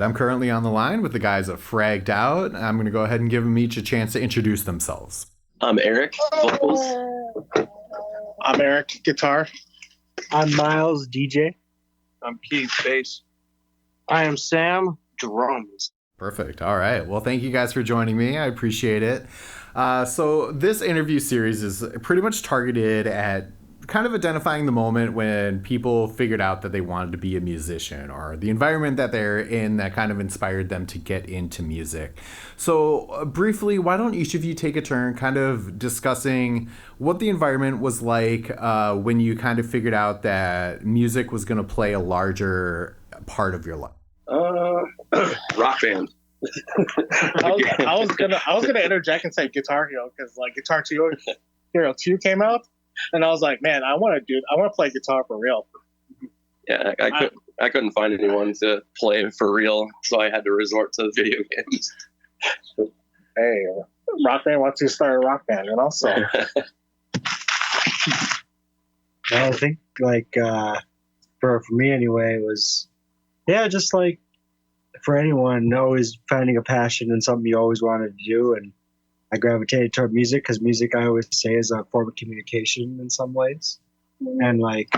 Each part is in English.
I'm currently on the line with the guys at Fragged Out. I'm going to go ahead and give them each a chance to introduce themselves. I'm Eric, vocals. I'm Eric, guitar. I'm Miles, DJ. I'm Keith, bass. I am Sam, drums. Perfect. All right. Well, thank you guys for joining me. I appreciate it. So this interview series is pretty much targeted at kind of identifying the moment when people figured out that they wanted to be a musician, or the environment that they're in that kind of inspired them to get into music. So briefly, why don't each of you take a turn kind of discussing what the environment was like when you kind of figured out that music was going to play a larger part of your life? Rock band. I was gonna interject and say Guitar Hero, because like Guitar Hero 2 came out, and I was like, man, I want to play guitar for real. Yeah, I couldn't find anyone to play for real, so I had to resort to video games. Hey, Rock Band wants to start a rock band, and also. Well, I think like for me anyway, it was just like for anyone, always finding a passion and something you always wanted to do, and I gravitated toward music because music, I always say, is a form of communication in some ways. And like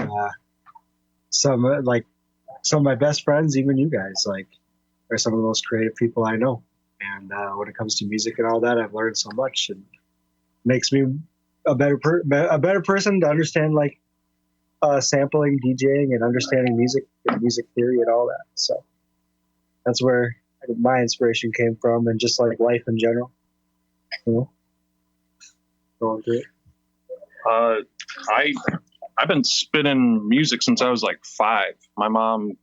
some of my best friends, even you guys, like, are some of the most creative people I know. And when it comes to music and all that, I've learned so much, and makes me a better person to understand like sampling, DJing, and understanding music and music theory and all that. So that's where my inspiration came from, and just like life in general. Going through it. I've been spinning music since I was like 5. My mom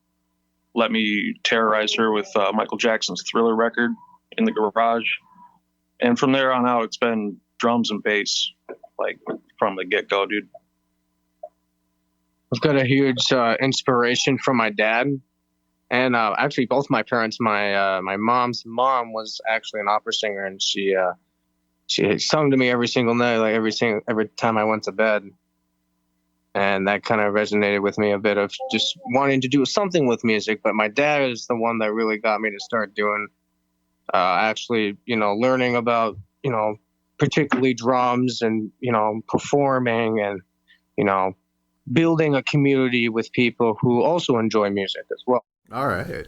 let me terrorize her with Michael Jackson's Thriller record in the garage, and from there on out, it's been drums and bass, like from the get-go, dude. I've got a huge inspiration from my dad, and actually both my parents. My mom's mom was actually an opera singer, and she sung to me every single night, like every time I went to bed. And that kind of resonated with me a bit of just wanting to do something with music. But my dad is the one that really got me to start doing, actually, learning about, particularly drums and, performing and, building a community with people who also enjoy music as well. All right.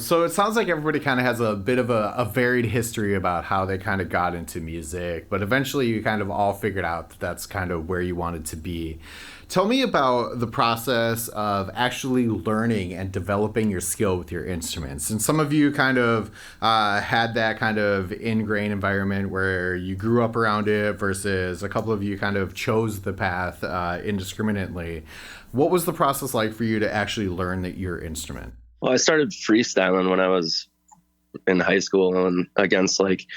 So it sounds like everybody kind of has a bit of a varied history about how they kind of got into music, but eventually you kind of all figured out that that's kind of where you wanted to be. Tell me about the process of actually learning and developing your skill with your instruments. And some of you kind of had that kind of ingrained environment where you grew up around it, versus a couple of you kind of chose the path indiscriminately. What was the process like for you to actually learn your instrument? Well, I started freestyling when I was in high school, and against like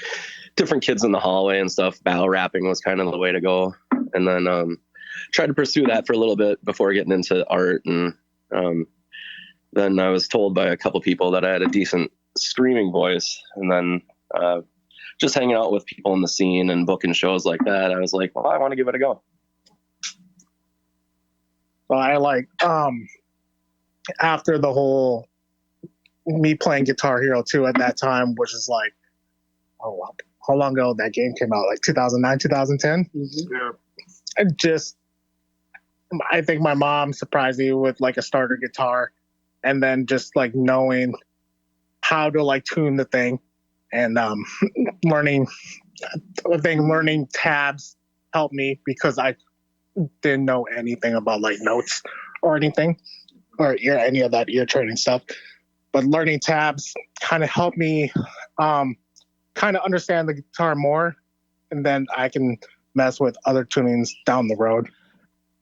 different kids in the hallway and stuff. Battle rapping was kind of the way to go. And then tried to pursue that for a little bit before getting into art. And then I was told by a couple people that I had a decent screaming voice. And then just hanging out with people in the scene and booking shows like that, I was like, well, I want to give it a go. Well, I like after the whole me playing Guitar Hero 2 at that time, which is like, how long ago that game came out? Like 2009, 2010? Yeah. I think my mom surprised me with like a starter guitar, and then just like knowing how to like tune the thing, and learning tabs helped me, because I didn't know anything about like notes or anything, or any of that ear training stuff. But learning tabs kind of helped me kind of understand the guitar more, and then I can mess with other tunings down the road.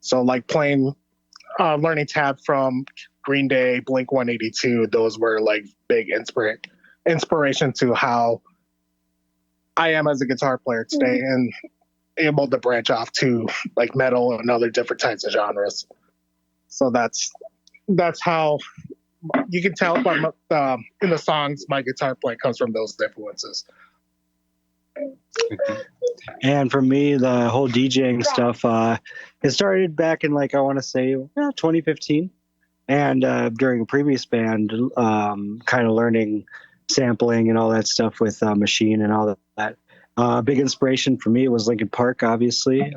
So like learning tab from Green Day, Blink-182, those were like big inspiration to how I am as a guitar player today, and able to branch off to like metal and other different types of genres. So that's how you can tell from in the songs my guitar playing comes from those influences. And for me, the whole DJing stuff, it started back in like, I want to say 2015. And during a previous band, kind of learning sampling and all that stuff with Machine and all that. Big inspiration for me was Linkin Park, obviously.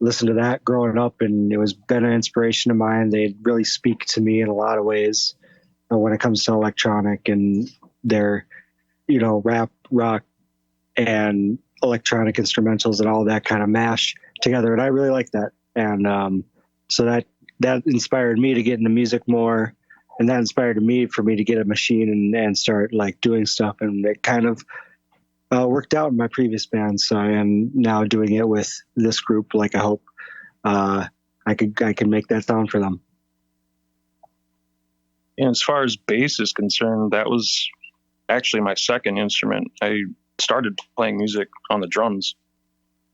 Listened to that growing up, and it was been an inspiration of mine. They really speak to me in a lot of ways when it comes to electronic and their, rap, rock, and electronic instrumentals and all that kind of mash together. And I really like that. And so that inspired me to get into music more. And that inspired me for me to get a machine and start like doing stuff. And it kind of worked out in my previous band. So I am now doing it with this group. Like I hope I can make that sound for them. And as far as bass is concerned, that was actually my second instrument. I started playing music on the drums.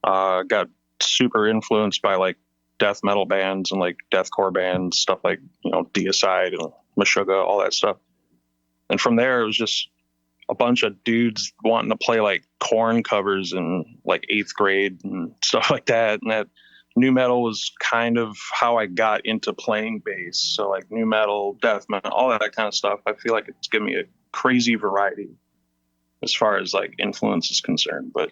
Got super influenced by like death metal bands and like deathcore bands, stuff like, Deicide and Meshuggah, all that stuff. And from there, it was just a bunch of dudes wanting to play like Korn covers in like 8th grade and stuff like that. And that nu metal was kind of how I got into playing bass. So like nu metal, death metal, all that kind of stuff. I feel like it's given me a crazy variety as far as like influence is concerned, but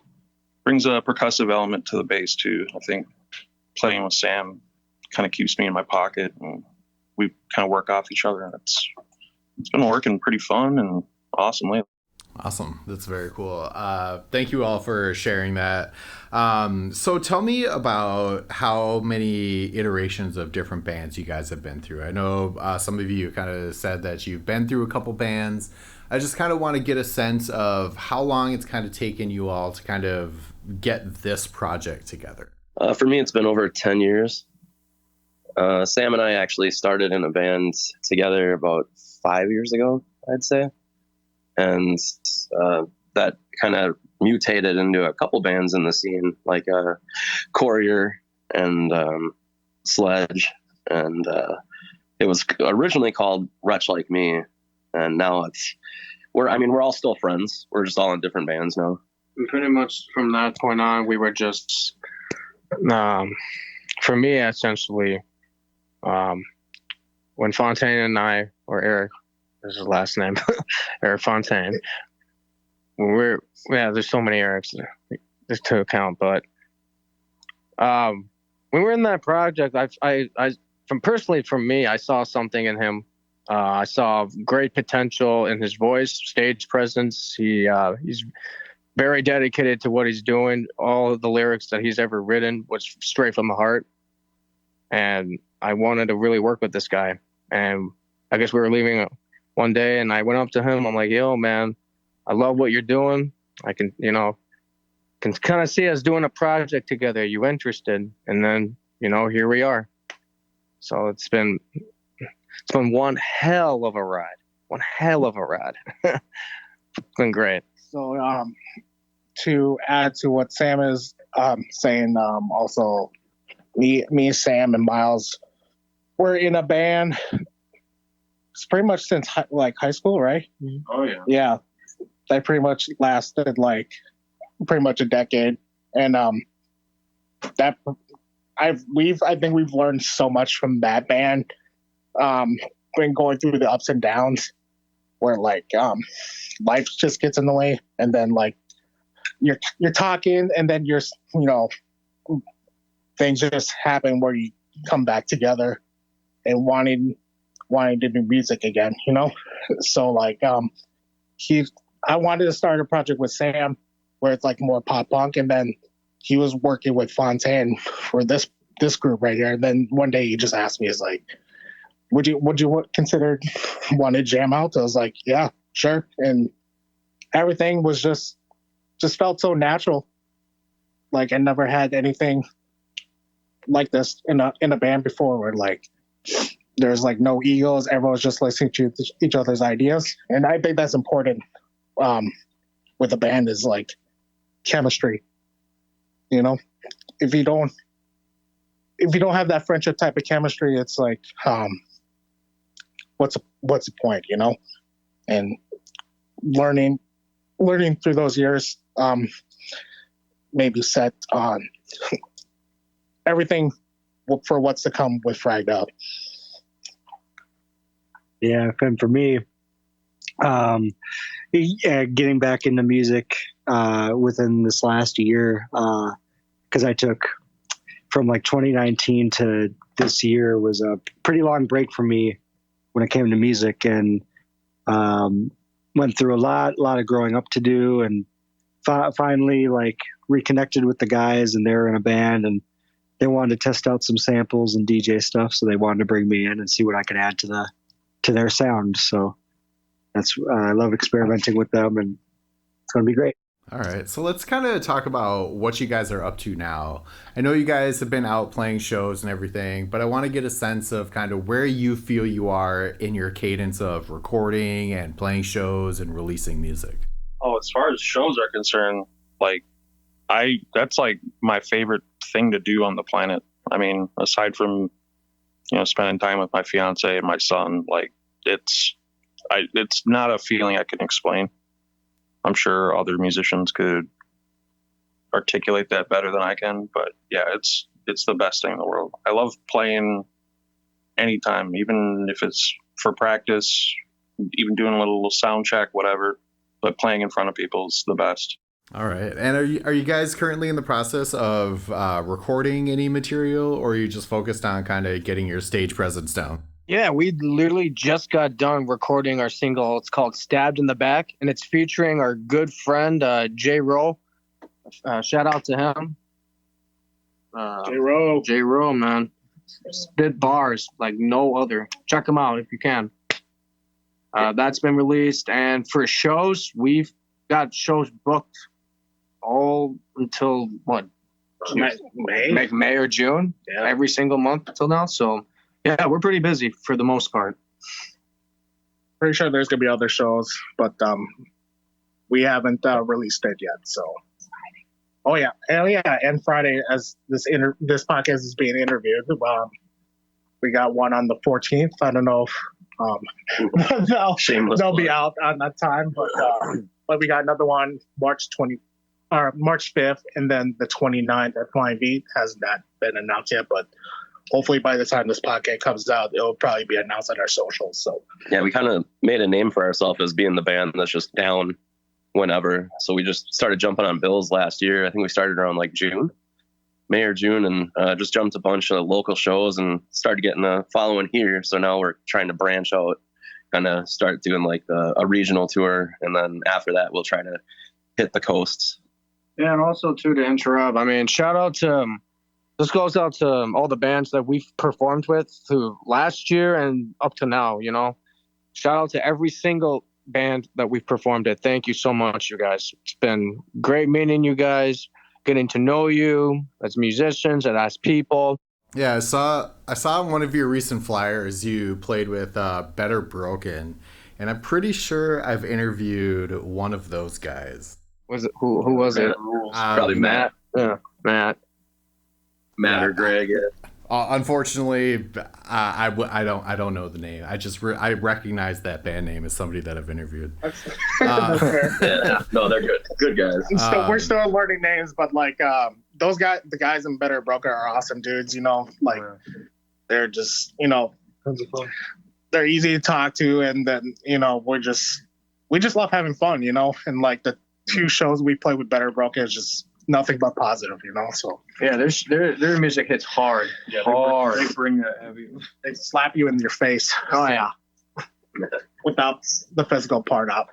brings a percussive element to the bass too. I think playing with Sam kind of keeps me in my pocket, and we kind of work off each other, and it's been working pretty fun and awesome lately. Awesome. That's very cool. Thank you all for sharing that. So tell me about how many iterations of different bands you guys have been through. I know some of you kind of said that you've been through a couple bands. I just kind of want to get a sense of how long it's kind of taken you all to kind of get this project together. For me, it's been over 10 years. Sam and I actually started in a band together about 5 years ago, I'd say. And that kind of mutated into a couple bands in the scene, like Courier and Sledge. And it was originally called Wretch Like Me. And now we're all still friends. We're just all in different bands now. And pretty much from that point on, we were just, for me, essentially, when Fontaine and I, or Eric, is his last name, Eric Fontaine. There's so many Erics, there's to count, but when we were in that project, for me, I saw something in him. I saw great potential in his voice, stage presence. He's very dedicated to what he's doing. All of the lyrics that he's ever written was straight from the heart. And I wanted to really work with this guy. And I guess we were leaving one day, and I went up to him. I'm like, yo, man, I love what you're doing. I can kind of see us doing a project together. Are you interested? And then, here we are. So it's been one hell of a ride. It's been great. So to add to what Sam is saying, also me, Sam, and Miles, we're in a band. It's pretty much since high school, right? Oh yeah. Yeah, that pretty much lasted like pretty much a decade, and I think we've learned so much from that band. When going through the ups and downs, where like life just gets in the way, and then like you're talking, and then things just happen where you come back together and wanting to do music again, So like I wanted to start a project with Sam where it's like more pop punk, and then he was working with Fontaine for this group right here. And then one day he just asked me, "Is like, would you consider want to jam out?" I was like, "Yeah, sure." And everything was just felt so natural. Like I never had anything like this in a band before, where like there's like no egos. Everyone's just listening to each other's ideas, and I think that's important with a band, is like chemistry. If you don't have that friendship type of chemistry, it's like what's the point, And learning through those years maybe set on everything for what's to come with Fragged Out. Yeah, and for me, getting back into music within this last year, because I took from like 2019 to this year was a pretty long break for me when it came to music, and went through a lot of growing up to do, and finally like reconnected with the guys, and they were in a band, and they wanted to test out some samples and DJ stuff, so they wanted to bring me in and see what I could add to their sound. So that's I love experimenting with them, and it's going to be great. All right, so let's kind of talk about what you guys are up to now. I know you guys have been out playing shows and everything, but I want to get a sense of kind of where you feel you are in your cadence of recording and playing shows and releasing music. Oh, as far as shows are concerned, like that's like my favorite thing to do on the planet. I mean, aside from, spending time with my fiance and my son, like it's not a feeling I can explain. I'm sure other musicians could articulate that better than I can, but yeah, it's the best thing in the world. I love playing anytime, even if it's for practice, even doing a little sound check, whatever, but playing in front of people is the best. All right. And are you guys currently in the process of recording any material, or are you just focused on kind of getting your stage presence down? Yeah, we literally just got done recording our single. It's called Stabbed in the Back, and it's featuring our good friend, Jay Rowe. Shout out to him. Jay Rowe, man. Spit bars like no other. Check him out if you can. That's been released. And for shows, we've got shows booked all until, what? May or June? Yeah. Every single month until now, so... Yeah, we're pretty busy for the most part. Pretty sure there's gonna be other shows, but we haven't released it yet. So, and Friday, as this podcast is being interviewed, we got one on the 14th. I don't know if they'll be out on that time, but we got another one March 5th, and then the 29th at Flying V. Hasn't that been announced yet, but. Hopefully by the time this podcast comes out, it'll probably be announced on our socials. So yeah, we kind of made a name for ourselves as being the band that's just down whenever. So we just started jumping on bills last year. I think we started around like May or June, and just jumped a bunch of local shows and started getting a following here. So now we're trying to branch out, kind of start doing like a regional tour. And then after that, we'll try to hit the coasts. Yeah, and also too, to interrupt, I mean, shout out to... This goes out to all the bands that we've performed with through last year and up to now, Shout out to every single band that we've performed at. Thank you so much, you guys. It's been great meeting you guys, getting to know you as musicians and as people. Yeah, I saw on one of your recent flyers you played with Better Broken, and I'm pretty sure I've interviewed one of those guys. Was it who was it? Probably Matt. Yeah, Matt. Matt or Greg. Unfortunately, I don't know the name. I recognize that band name as somebody that I've interviewed. That's fair. Yeah, no, they're good guys. We're still learning names, but like those guys, the guys in Better Broken are awesome dudes. Like they're just they're easy to talk to, and then we just love having fun, and like the 2 shows we played with Better Broken is just nothing but positive, so yeah, their music hits hard. Yeah, hard. They bring that heavy. They slap you in your face. Oh yeah, without the physical part up,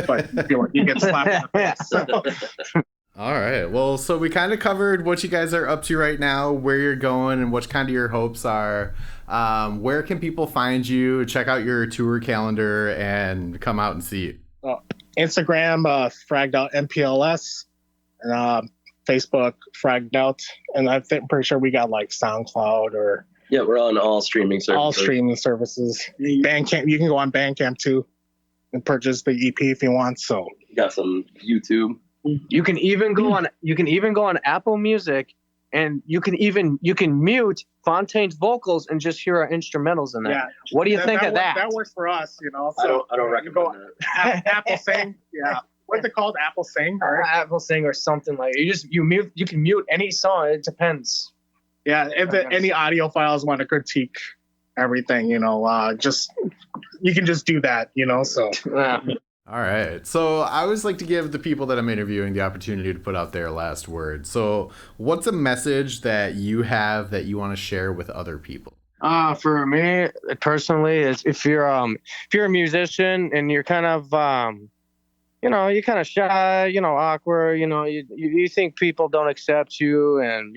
but you get slapped in the face. All right, well, so we kind of covered what you guys are up to right now, where you're going, and what kind of your hopes are. Where can people find you, check out your tour calendar, and come out and see you? Instagram, Fragged Out MPLS. And Facebook, Fragged Out, and I'm pretty sure we got like SoundCloud or we're on all streaming services. Bandcamp, you can go on Bandcamp too and purchase the EP if you want. So you got some YouTube. You can even go on Apple Music, and you can mute Fontaine's vocals and just hear our instrumentals in that. Yeah. What do you think of that? That works for us, So I don't recommend that. Apple Sing, yeah. What's it called? Apple Sing? Or Apple Sing or something like it. You can mute any song. It depends. Yeah, if any audiophiles want to critique everything, just just do that, so. Yeah. All right. So I always like to give the people that I'm interviewing the opportunity to put out their last word. So what's a message that you have that you want to share with other people? For me personally, is if you're a musician and you're kind of you're kind of shy, awkward, you think people don't accept you, and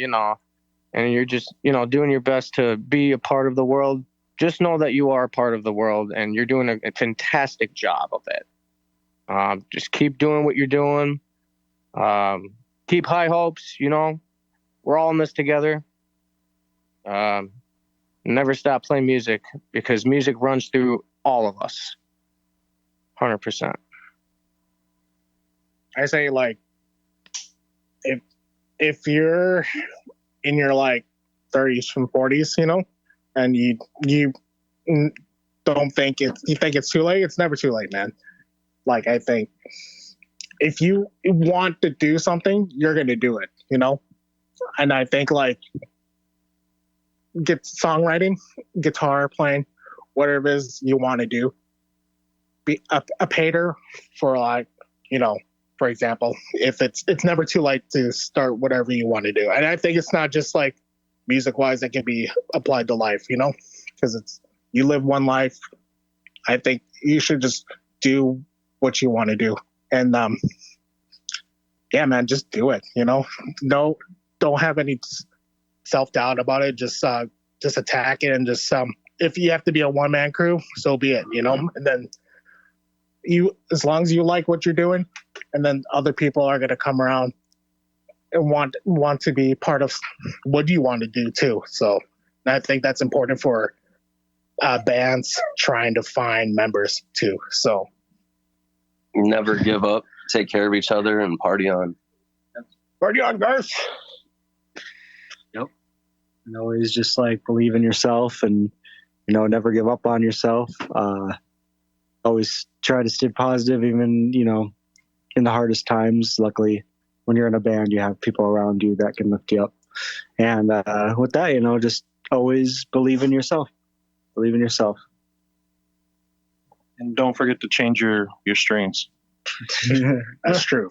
and you're just doing your best to be a part of the world. Just know that you are a part of the world, and you're doing a fantastic job of it. Just keep doing what you're doing. Keep high hopes. We're all in this together. Never stop playing music, because music runs through all of us. 100%. I say, like, if you're in your 30s and 40s, and you don't think you think it's too late, it's never too late, man. I think if you want to do something, you're going to do it, And I think get songwriting, guitar playing, whatever it is you want to do. Be a painter for for example, if it's never too late to start whatever you want to do. And I think it's not just music wise, it can be applied to life, because you live one life. I think you should just do what you want to do. And yeah, man, just do it, No, don't have any self-doubt about it. Just attack it, and just if you have to be a one-man crew, so be it, And then as long as you like what you're doing, and then other people are going to come around and want to be part of what you want to do too. So I think that's important for bands trying to find members too. So Never give up. Take care of each other and party on. Party on, guys. Yep. And always just believe in yourself, and never give up on yourself. Always try to stay positive, even in the hardest times. Luckily, when you're in a band, you have people around you that can lift you up. And with that, just always believe in yourself. Believe in yourself. And don't forget to change your strains. That's true.